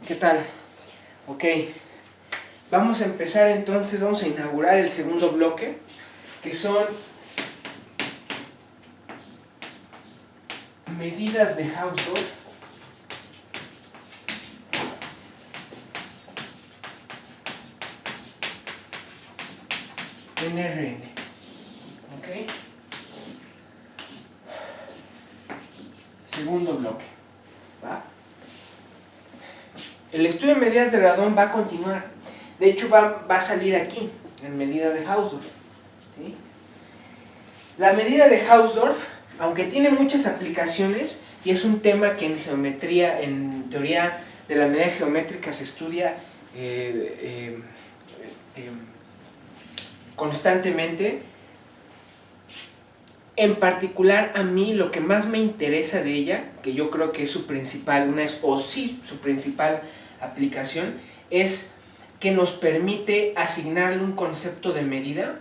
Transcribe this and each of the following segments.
¿Qué tal? Ok, vamos a empezar entonces, vamos a inaugurar el segundo bloque, que son medidas de Hausdorff en Rn. Ok, segundo bloque. ¿Va? El estudio de medidas de radón va a continuar. De hecho, va a salir aquí, en medida de Hausdorff. ¿Sí? La medida de Hausdorff, aunque tiene muchas aplicaciones, y es un tema que en geometría, en teoría de la medida geométrica se estudia constantemente. En particular, a mí lo que más me interesa de ella, que yo creo que es su principal, su principal aplicación, es que nos permite asignarle un concepto de medida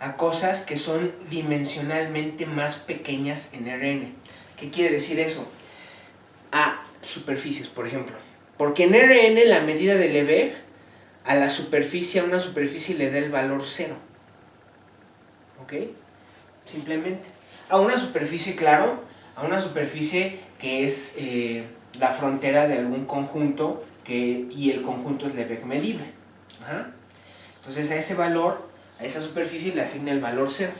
a cosas que son dimensionalmente más pequeñas en Rn. ¿Qué quiere decir eso? A superficies, por ejemplo. Porque en Rn la medida de Lebesgue a la superficie, a una superficie le da el valor 0. ¿Ok? Simplemente. A una superficie, claro, a una superficie que es la frontera de algún conjunto y el conjunto es Lebesgue medible. Ajá. Entonces a ese valor, a esa superficie le asigna el valor 0.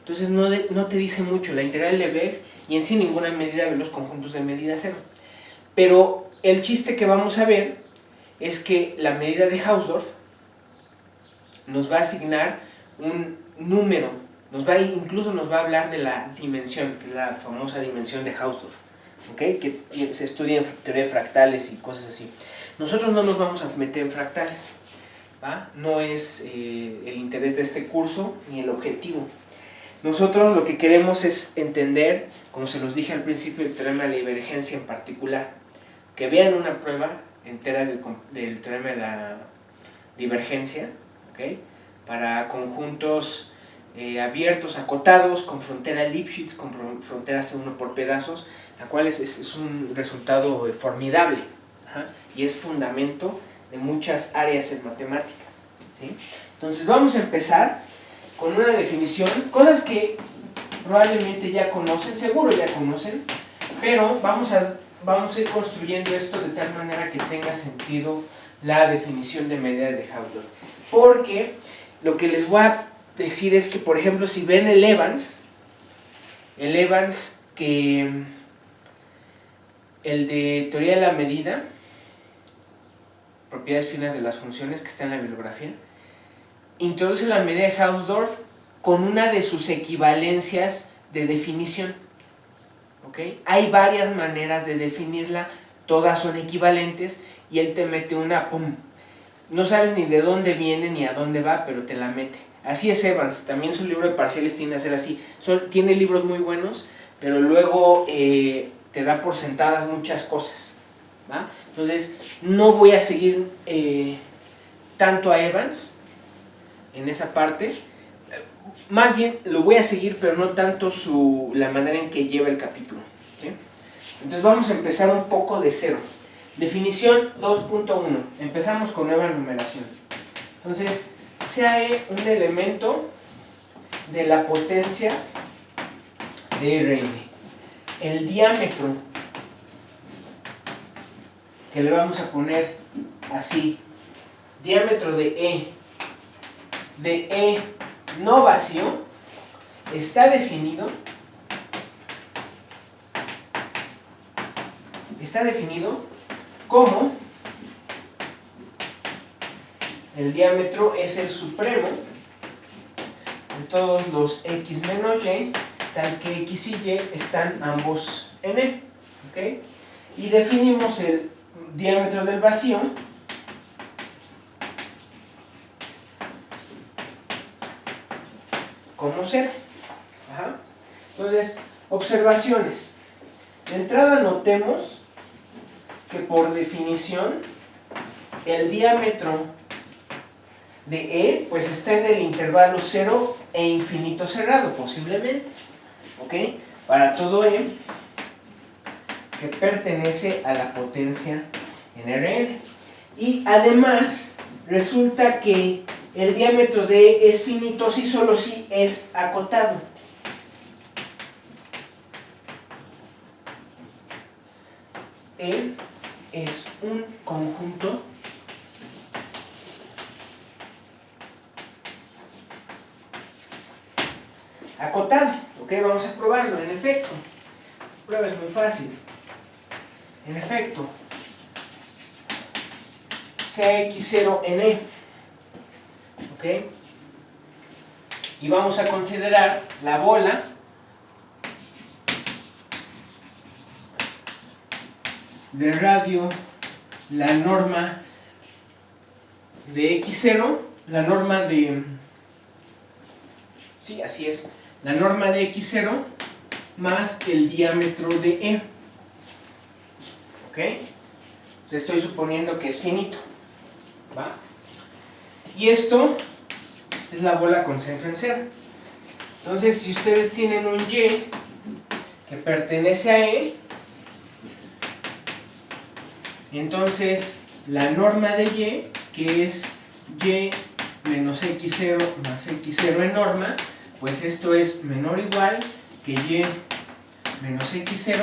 Entonces no te dice mucho la integral de Lebesgue y en sí ninguna medida de los conjuntos de medida 0. Pero el chiste que vamos a ver es que la medida de Hausdorff nos va a asignar un número, incluso nos va a hablar de la dimensión, que es la famosa dimensión de Hausdorff, ¿okay? Que se estudia en teoría de fractales y cosas así. Nosotros no nos vamos a meter en fractales, ¿va? No es el interés de este curso ni el objetivo. Nosotros lo que queremos es entender, como se los dije al principio, el teorema de la divergencia en particular, que vean una prueba entera del teorema de la divergencia, ¿okay? Para conjuntos abiertos, acotados, con frontera Lipschitz, con frontera C1 por pedazos, la cual es un resultado formidable. Ajá, y es fundamento de muchas áreas en matemáticas, ¿sí? Entonces vamos a empezar con una definición, cosas que probablemente ya conocen, seguro ya conocen, pero vamos a ir construyendo esto de tal manera que tenga sentido la definición de medida de Hausdorff. Porque lo que les voy a decir es que, por ejemplo, si ven el Evans que el de teoría de la medida, propiedades finas de las funciones, que está en la bibliografía, introduce la medida de Hausdorff con una de sus equivalencias de definición. ¿Okay? Hay varias maneras de definirla, todas son equivalentes, y él te mete una, ¡pum! No sabes ni de dónde viene ni a dónde va, pero te la mete. Así es Evans, también su libro de parciales tiene a ser así. Tiene libros muy buenos, pero luego te da por sentadas muchas cosas, ¿va? Entonces, no voy a seguir tanto a Evans en esa parte. Más bien lo voy a seguir, pero no tanto la manera en que lleva el capítulo, ¿sí? Entonces vamos a empezar un poco de cero. Definición 2.1. Empezamos con nueva numeración. Entonces, sea E un elemento de la potencia de Rn. El diámetro, que le vamos a poner así, diámetro de E no vacío, está definido como el diámetro es el supremo de todos los x menos y, tal que x y y están ambos en E, ¿okay? Y definimos el diámetro del vacío como 0. Ajá. Entonces, observaciones. De entrada notemos que por definición el diámetro de E pues está en el intervalo 0 e infinito cerrado, posiblemente, ¿ok? Para todo E que pertenece a la potencia en Rn. Y además resulta que el diámetro de E es finito si solo si es acotado. E es un conjunto acotado. Ok, vamos a probarlo. En efecto, la prueba es muy fácil. En efecto, sea X0 en E. Ok, y vamos a considerar la bola de radio, la norma de X0, la norma de... sí, así es, la norma de X0 más el diámetro de E. ¿Ok? Entonces estoy suponiendo que es finito. ¿Va? Y esto es la bola con centro en cero. Entonces, si ustedes tienen un Y que pertenece a E, entonces la norma de Y, que es Y menos X0 más X0 en norma, pues esto es menor o igual que Y menos X0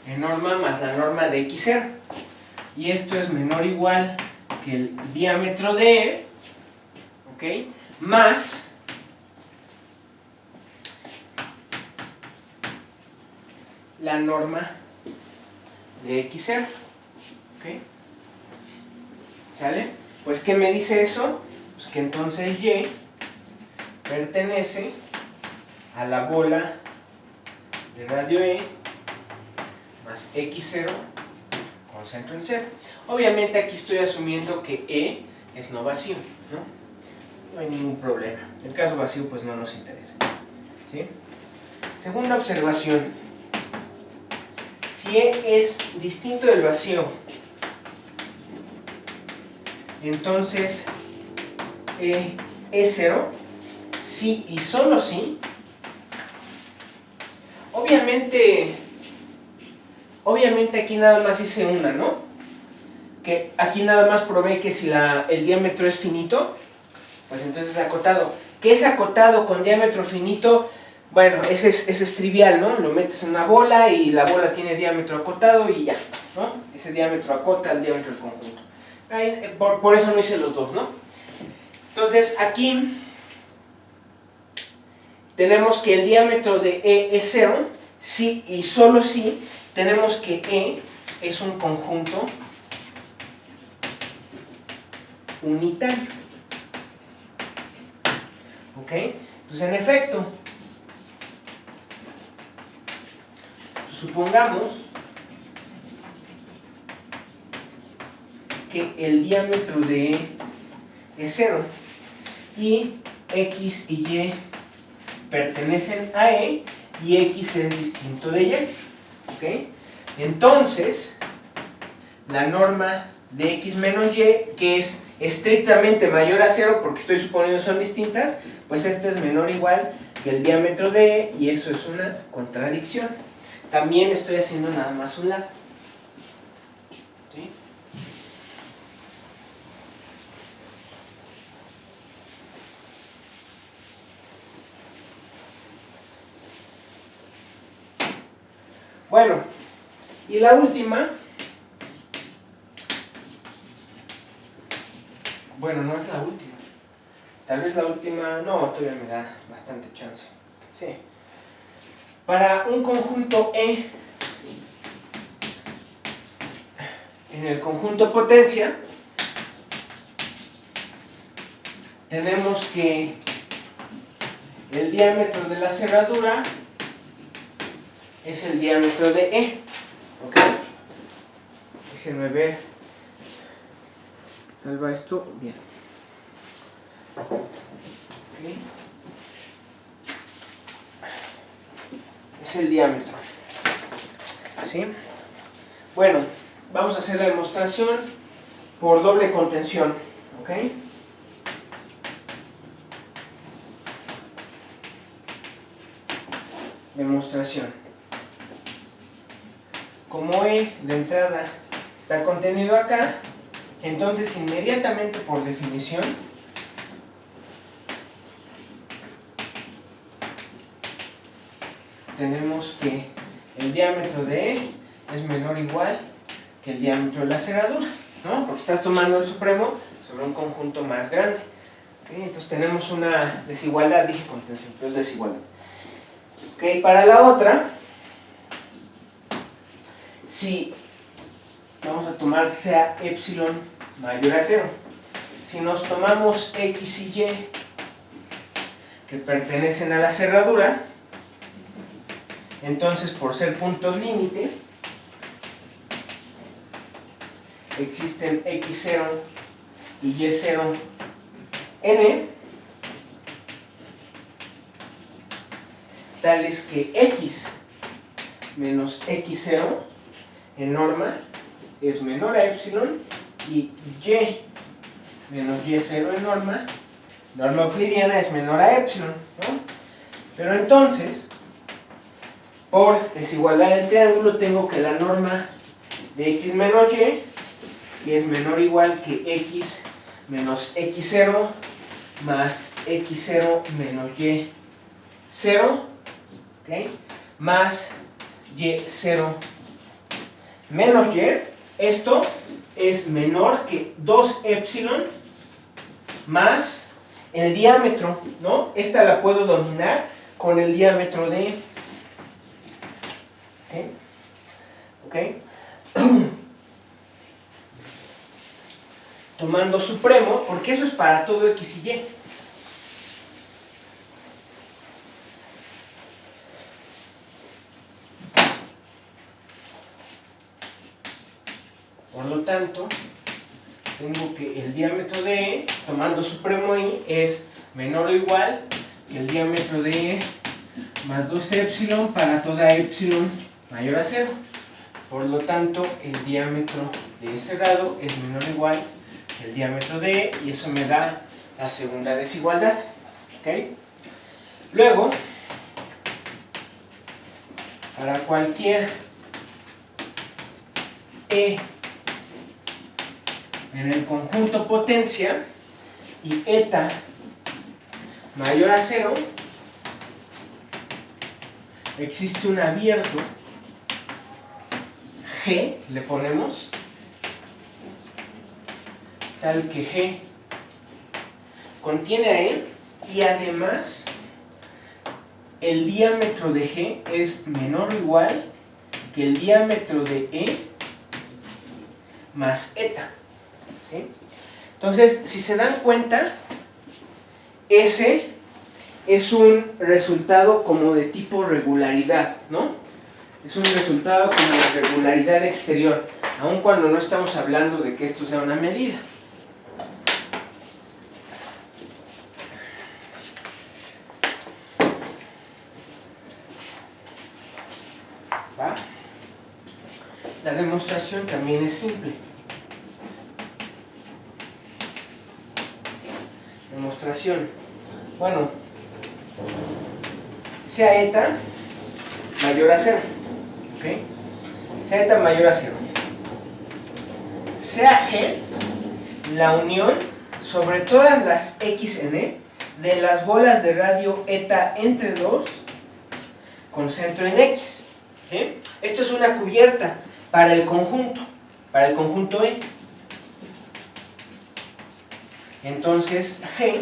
en norma más la norma de X0. Y esto es menor o igual que el diámetro de E, ¿ok? Más la norma de X0. ¿Ok? ¿Sale? Pues, ¿qué me dice eso? Pues que entonces Y pertenece a la bola de radio E más X0 con centro en cero. Obviamente aquí estoy asumiendo que E es no vacío, ¿no? No hay ningún problema. El caso vacío pues no nos interesa. ¿Sí? Segunda observación. Si E es distinto del vacío, entonces E es cero, si y solo si. Obviamente aquí nada más hice una, ¿no? Que aquí nada más probé que si el diámetro es finito, pues entonces es acotado. ¿Qué es acotado con diámetro finito? Bueno, ese es trivial, ¿no? Lo metes en una bola y la bola tiene diámetro acotado y ya, ¿no? Ese diámetro acota el diámetro del conjunto. Por eso no hice los dos, ¿no? Entonces aquí tenemos que el diámetro de E es 0, si y solo si tenemos que E es un conjunto unitario. ¿Ok? Entonces, en efecto, supongamos que el diámetro de E es 0 y X y Y pertenecen a E y X es distinto de Y. ¿Ok? Entonces, la norma de X menos Y, que es estrictamente mayor a 0, porque estoy suponiendo son distintas, pues este es menor o igual que el diámetro de E, y eso es una contradicción. También estoy haciendo nada más un lado. ¿Sí? Bueno, y la última, bueno, no es la última, tal vez la última, no, todavía me da bastante chance. Sí. Para un conjunto E, en el conjunto potencia, tenemos que el diámetro de la cerradura es el diámetro de E. ¿Ok? Déjenme ver. Tal va esto bien. ¿Okay? Es el diámetro. ¿Sí? Bueno, vamos a hacer la demostración por doble contención. ¿Ok? Demostración. Como E de entrada está contenido acá. Entonces inmediatamente por definición tenemos que el diámetro de E es menor o igual que el diámetro de la cerradura, ¿no? Porque estás tomando el supremo sobre un conjunto más grande. ¿Okay? Entonces tenemos una desigualdad, dije contención, pero es desigualdad. ¿Okay? Para la otra, si vamos a tomar sea epsilon mayor a 0, si nos tomamos X y Y que pertenecen a la cerradura, entonces por ser puntos límite existen X0 y Y0 n tales que X menos X0 en norma es menor a epsilon y Y menos Y0 en norma euclidiana es menor a epsilon, ¿no? Pero entonces, por desigualdad del triángulo, tengo que la norma de X menos Y es menor o igual que X menos X0 más X0 menos Y0, ¿okay? Más Y0 menos Y. Esto es menor que 2 epsilon más el diámetro, ¿no? Esta la puedo dominar con el diámetro de... ¿Sí? ¿Ok? Tomando supremo, porque eso es para todo X y Y. Por lo tanto, tengo que el diámetro de E, tomando supremo I, es menor o igual que el diámetro de E más 2 epsilon para toda epsilon mayor a 0. Por lo tanto, el diámetro de ese lado es menor o igual que el diámetro de E, y eso me da la segunda desigualdad. ¿Okay? Luego, para cualquier E en el conjunto potencia y eta mayor a 0, existe un abierto G, le ponemos, tal que G contiene a E y además el diámetro de G es menor o igual que el diámetro de E más eta. ¿Sí? Entonces, si se dan cuenta, ese es un resultado como de tipo regularidad, ¿no? Es un resultado como de regularidad exterior, aun cuando no estamos hablando de que esto sea una medida. ¿Va? La demostración también es simple. Demostración. Bueno, sea eta mayor a 0. ¿Ok? Sea eta mayor a 0. Sea G la unión sobre todas las XN de las bolas de radio eta entre 2 con centro en X. ¿Sí? Esto es una cubierta para el conjunto E. Entonces G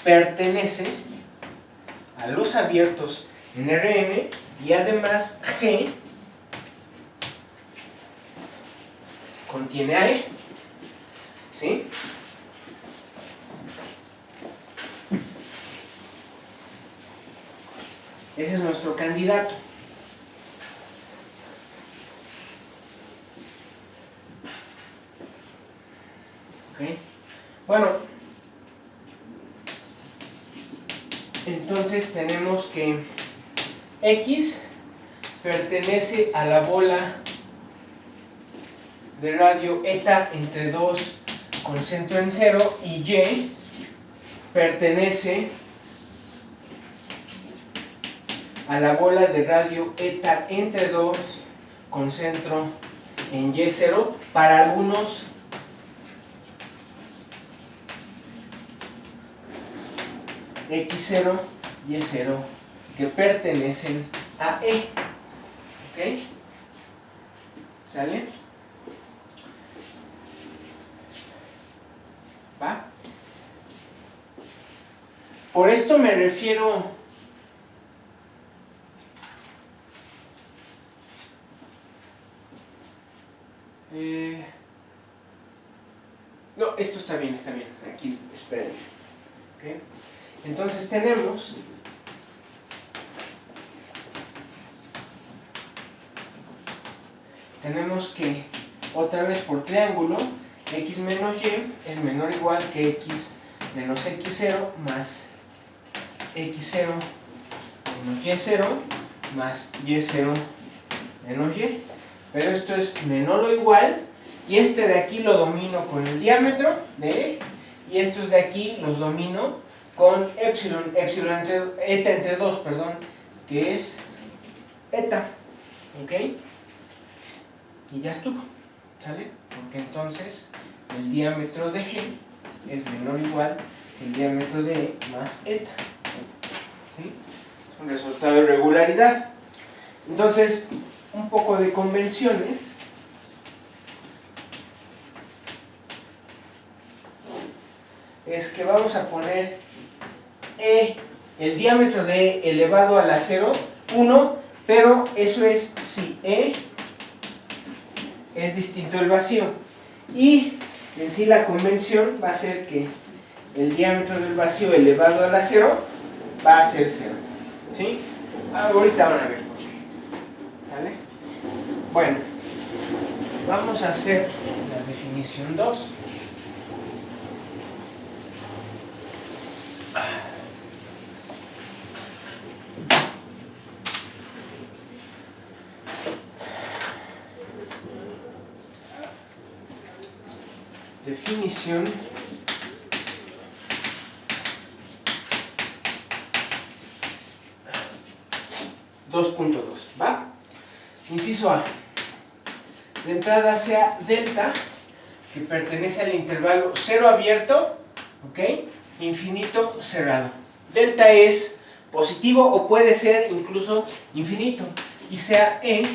pertenece a los abiertos en Rn y además G contiene a E. ¿Sí? Ese es nuestro candidato. ¿Ok? Bueno, entonces tenemos que X pertenece a la bola de radio eta entre 2 con centro en 0 y Y pertenece a la bola de radio eta entre 2 con centro en Y0 para algunos X0, Y0 que pertenecen a E. ¿Ok? ¿Sale? ¿Va? Por esto me refiero no, esto está bien, aquí, esperen. ¿Okay? Entonces tenemos que, otra vez por triángulo, x menos y es menor o igual que x menos x0 más x0 menos y0 más y0 menos y. Pero esto es menor o igual, y este de aquí lo domino con el diámetro de E, y estos de aquí los domino con epsilon eta entre 2, perdón, que es eta. ¿Ok? Y ya estuvo, ¿sale? Porque entonces el diámetro de G es menor o igual que el diámetro de E más eta. ¿Sí? Es un resultado de regularidad. Entonces, un poco de convenciones. Es que vamos a poner E, el diámetro de E elevado a la 0, 1, pero eso es si E es distinto del vacío. Y en sí la convención va a ser que el diámetro del vacío elevado a la 0 va a ser 0. ¿Sí? Ahorita van a ver por qué. ¿Vale? Bueno, vamos a hacer la definición 2. Definición 2.2, ¿va? Inciso A. De entrada sea delta, que pertenece al intervalo 0 abierto, ¿ok? Infinito cerrado. Delta es positivo o puede ser incluso infinito, y sea E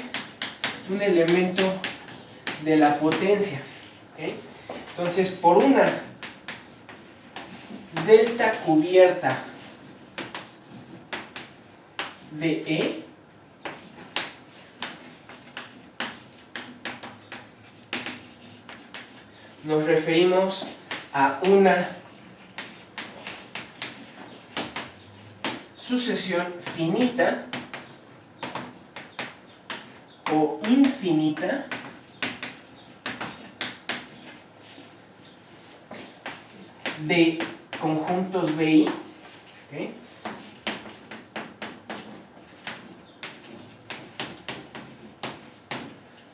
un elemento de la potencia, ¿ok? Entonces, por una delta cubierta de E, nos referimos a una sucesión finita o infinita de conjuntos BI, ¿okay?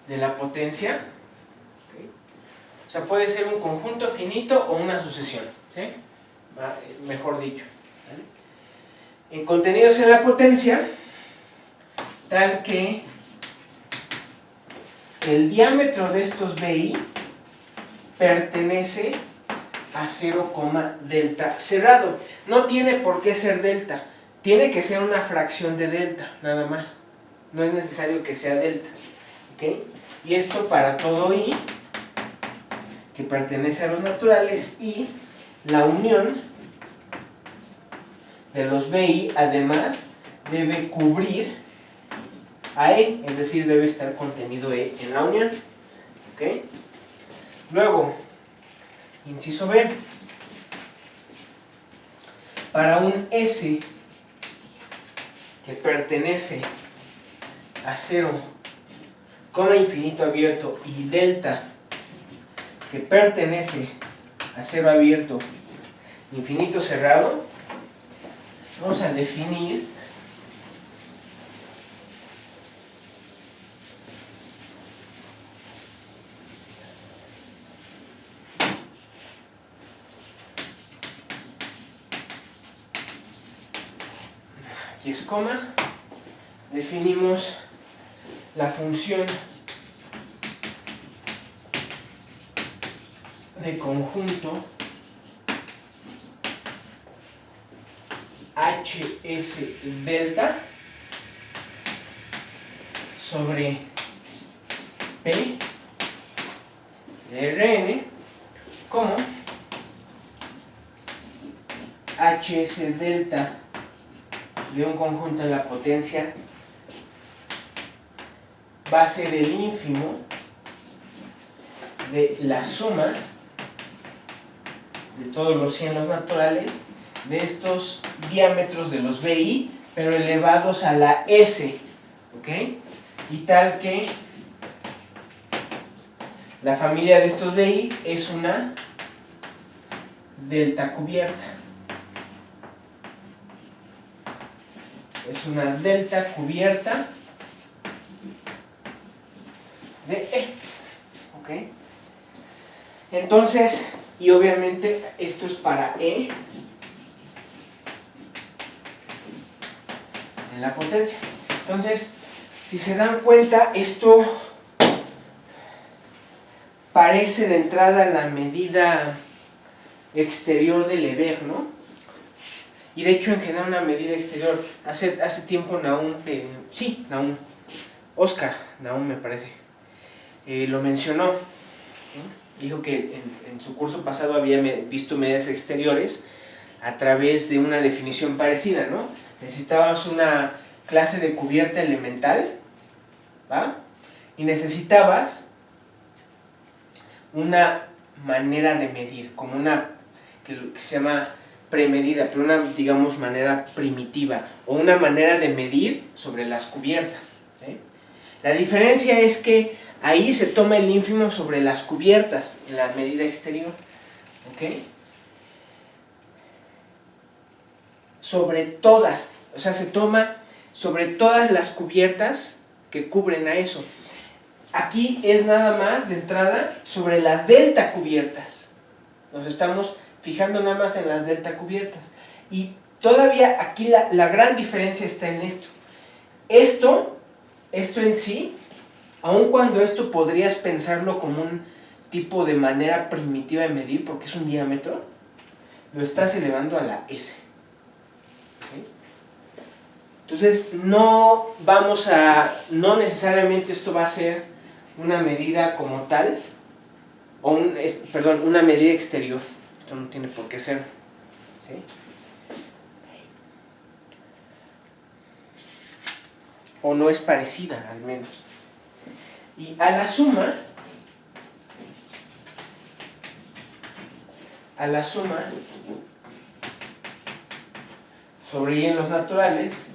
De la potencia, ¿okay? O sea, puede ser un conjunto finito o una sucesión, ¿sí? Mejor dicho, ¿vale? En contenidos en la potencia, tal que el diámetro de estos BI pertenece a 0, delta cerrado. No tiene por qué ser delta, tiene que ser una fracción de delta, nada más. No es necesario que sea delta, ¿ok? Y esto para todo I que pertenece a los naturales, y la unión de los BI además debe cubrir a E, es decir, debe estar contenido E en la unión, ¿ok? Luego, inciso B, para un S que pertenece a 0, infinito abierto, y delta que pertenece a 0 abierto, infinito cerrado, vamos a definir aquí es coma, definimos la función de conjunto HS delta sobre P de Rn como HS delta de un conjunto en la potencia va a ser el ínfimo de la suma de todos los cienos naturales de estos diámetros de los BI, pero elevados a la S, ¿ok? Y tal que la familia de estos BI es una delta cubierta. Es una delta cubierta de E, ¿ok? Entonces, y obviamente esto es para E en la potencia. Entonces, si se dan cuenta, esto parece de entrada la medida exterior del Lebesgue, ¿no? Y de hecho en general una medida exterior, hace tiempo Oscar Naum me parece, lo mencionó, ¿no? Dijo que en su curso pasado había visto medidas exteriores a través de una definición parecida, ¿no? Necesitabas una clase de cubierta elemental, ¿va? Y necesitabas una manera de medir, como una que se llama premedida, pero una, digamos, manera primitiva, o una manera de medir sobre las cubiertas, ¿sí? La diferencia es que ahí se toma el ínfimo sobre las cubiertas, en la medida exterior, ¿ok? Sobre todas, o sea, se toma sobre todas las cubiertas que cubren a eso. Aquí es nada más de entrada sobre las delta cubiertas. Nos estamos fijando nada más en las delta cubiertas. Y todavía aquí la gran diferencia está en esto. Esto en sí, aun cuando esto podrías pensarlo como un tipo de manera primitiva de medir, porque es un diámetro, lo estás elevando a la S. ¿Sí? Entonces, no necesariamente esto va a ser una medida como tal, o una medida exterior. Esto no tiene por qué ser, ¿sí? O no es parecida, al menos. Y a la suma sobre Y en los naturales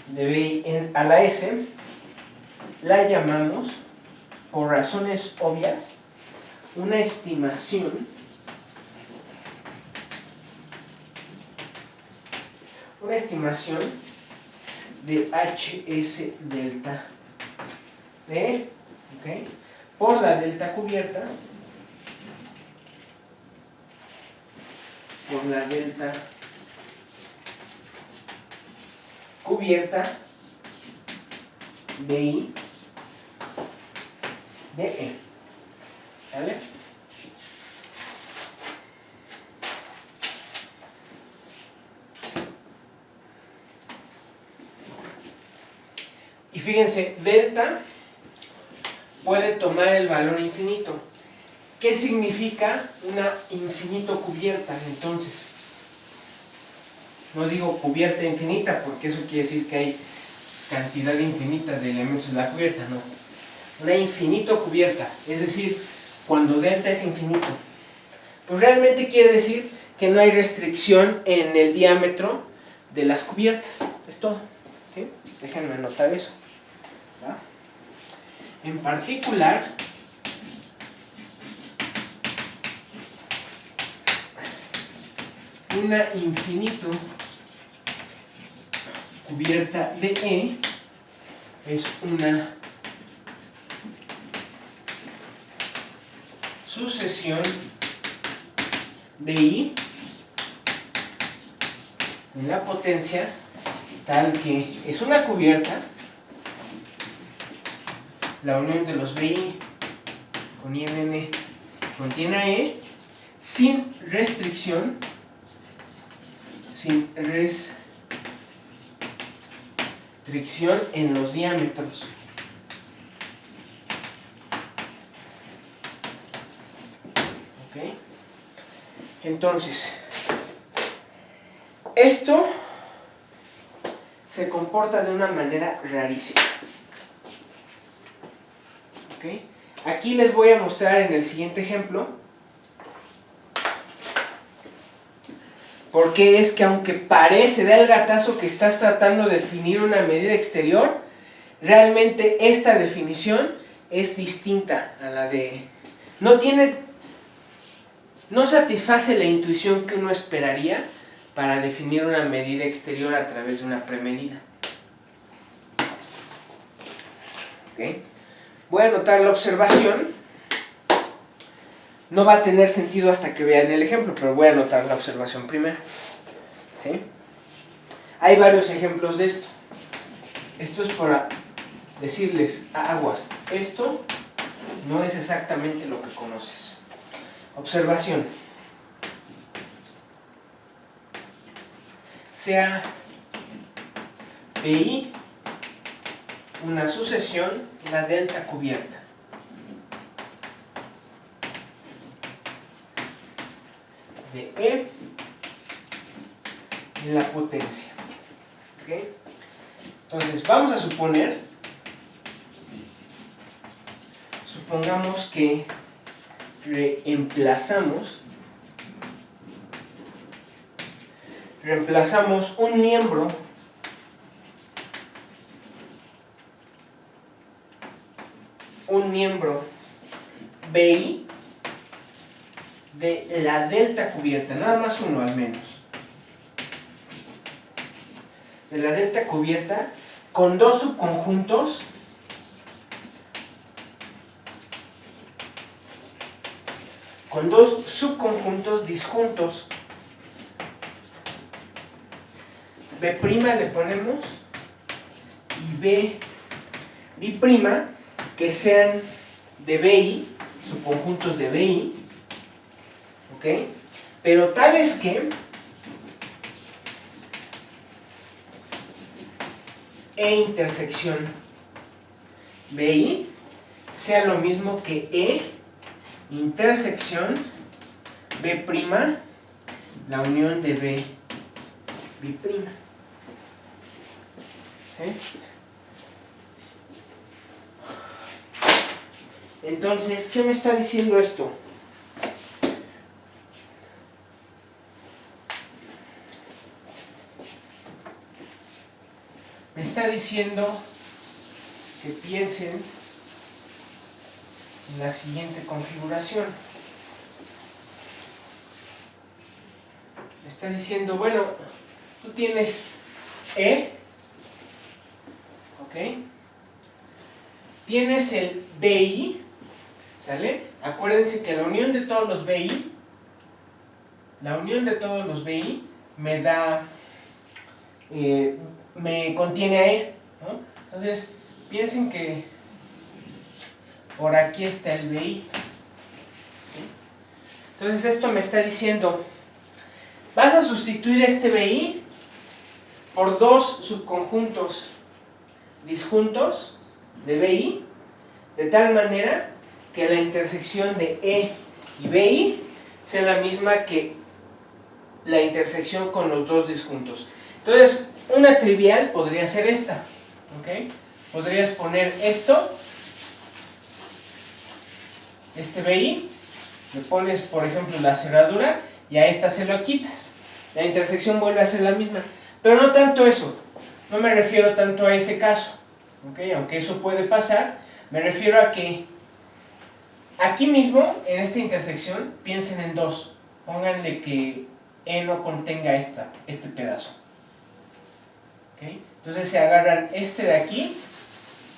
de BI a la S, la llamamos, por razones obvias, una estimación de HS delta de E, ¿okay? Por la delta cubierta, BI de E. ¿Sale? Y fíjense, delta puede tomar el valor infinito. ¿Qué significa una infinito cubierta entonces? No digo cubierta infinita porque eso quiere decir que hay cantidad infinita de elementos en la cubierta, no. Una infinito cubierta, es decir, cuando delta es infinito, pues realmente quiere decir que no hay restricción en el diámetro de las cubiertas, es todo, ¿sí? Déjenme anotar eso, ¿va? En particular, una infinito cubierta de E es una sucesión de I en la potencia tal que es una cubierta, la unión de los BI con INN contiene a E sin restricción, en los diámetros. ¿Ok? Entonces, esto se comporta de una manera rarísima. ¿Ok? Aquí les voy a mostrar en el siguiente ejemplo porque es que aunque parece da el gatazo que estás tratando de definir una medida exterior, realmente esta definición es distinta a la de... No satisface la intuición que uno esperaría para definir una medida exterior a través de una premedida. ¿Okay? Voy a anotar la observación. No va a tener sentido hasta que vean el ejemplo, pero voy a anotar la observación primero. ¿Sí? Hay varios ejemplos de esto. Esto es para decirles, aguas, esto no es exactamente lo que conoces. Observación. Sea PI una sucesión, la delta cubierta. De E en la potencia. ¿Okay? Entonces vamos a supongamos que reemplazamos un miembro BI de la delta cubierta, nada más uno al menos, de la delta cubierta con dos subconjuntos disjuntos. B' le ponemos y B' que sean de BI, subconjuntos de BI, ¿ok? Pero tales que E intersección BI sea lo mismo que E intersección B', la unión de B'. ¿Sí? Entonces, ¿qué me está diciendo esto? Me está diciendo que piensen en la siguiente configuración. Me está diciendo, bueno, tú tienes E, ¿ok? Tienes el BI, ¿sale? Acuérdense que la unión de todos los BI me da, me contiene a E, ¿no? Entonces, piensen que por aquí está el BI. ¿Sí? Entonces esto me está diciendo, vas a sustituir este BI por dos subconjuntos disjuntos de BI, de tal manera que la intersección de E y BI sea la misma que la intersección con los dos disjuntos. Entonces, una trivial podría ser esta, ¿ok? Podrías poner esto, este BI, le pones, por ejemplo, la cerradura y a esta se lo quitas. La intersección vuelve a ser la misma. Pero no tanto eso, no me refiero tanto a ese caso, ¿ok? Aunque eso puede pasar, me refiero a que aquí mismo, en esta intersección, piensen en dos. Pónganle que E no contenga este pedazo. ¿Okay? Entonces se agarran este de aquí,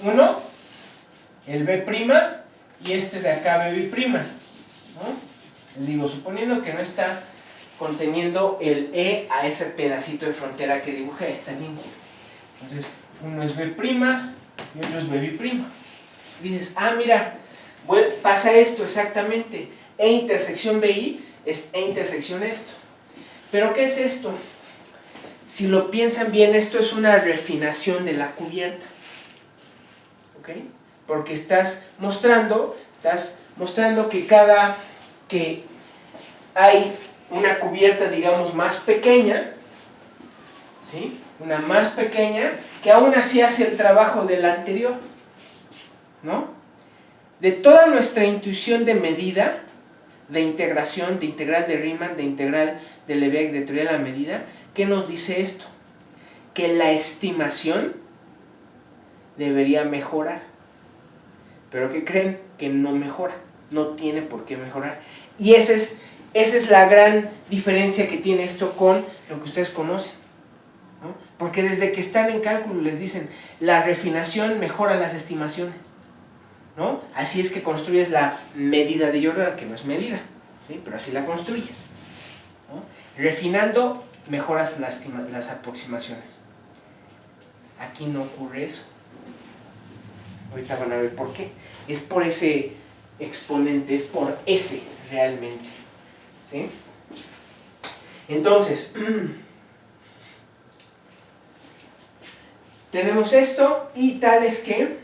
uno, el B' y este de acá, B', ¿no? Les digo, suponiendo que no está conteniendo el E a ese pedacito de frontera que dibujé esta línea. Entonces, uno es B' y otro es B'. Dices, ah, mira, pasa esto exactamente. E intersección BI es E intersección esto. ¿Pero qué es esto? Si lo piensan bien, esto es una refinación de la cubierta. ¿Ok? Porque estás mostrando que hay una cubierta, digamos, más pequeña, ¿sí? Una más pequeña, que aún así hace el trabajo de la anterior, ¿no? De toda nuestra intuición de medida, de integración, de integral de Riemann, de integral de Lebesgue, de teoría de la medida, ¿qué nos dice esto? Que la estimación debería mejorar. ¿Pero qué creen? Que no mejora, no tiene por qué mejorar. Y esa es la gran diferencia que tiene esto con lo que ustedes conocen, ¿no? Porque desde que están en cálculo les dicen, la refinación mejora las estimaciones, ¿no? Así es que construyes la medida de Jordan, que no es medida, ¿sí? Pero así la construyes, ¿no? Refinando mejoras las aproximaciones. Aquí no ocurre eso. Ahorita van a ver por qué. Es por ese exponente, es por ese realmente, ¿sí? Entonces, tenemos esto y tal es que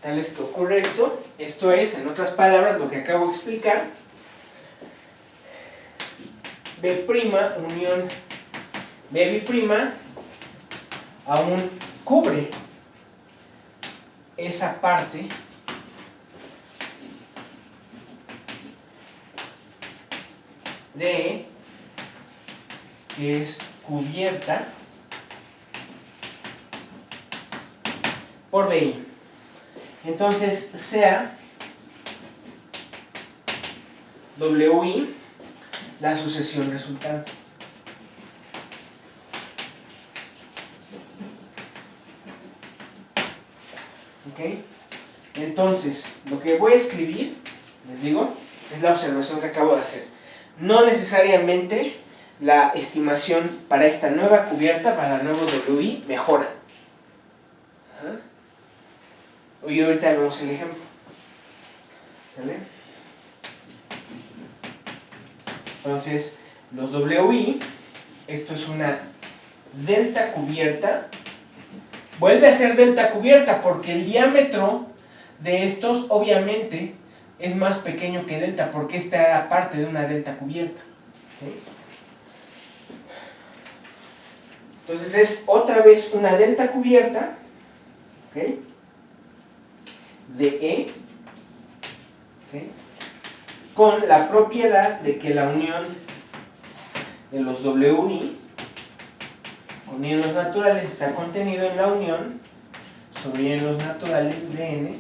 tal es que ocurre esto es, en otras palabras, lo que acabo de explicar. B' unión B' aún cubre esa parte de que es cubierta por BI. Entonces sea WI la sucesión resultante. ¿Ok? Entonces, lo que voy a escribir, les digo, es la observación que acabo de hacer. No necesariamente la estimación para esta nueva cubierta, para la nueva WI, mejora. Y ahorita vemos el ejemplo. ¿Sale? Entonces, los WI, esto es una delta cubierta. Vuelve a ser delta cubierta porque el diámetro de estos obviamente es más pequeño que delta, porque esta era parte de una delta cubierta. ¿Sí? Entonces es otra vez una delta cubierta, ¿okay? De E, ¿okay? Con la propiedad de que la unión de los WI con hielos naturales está contenido en la unión sobre hielos naturales de N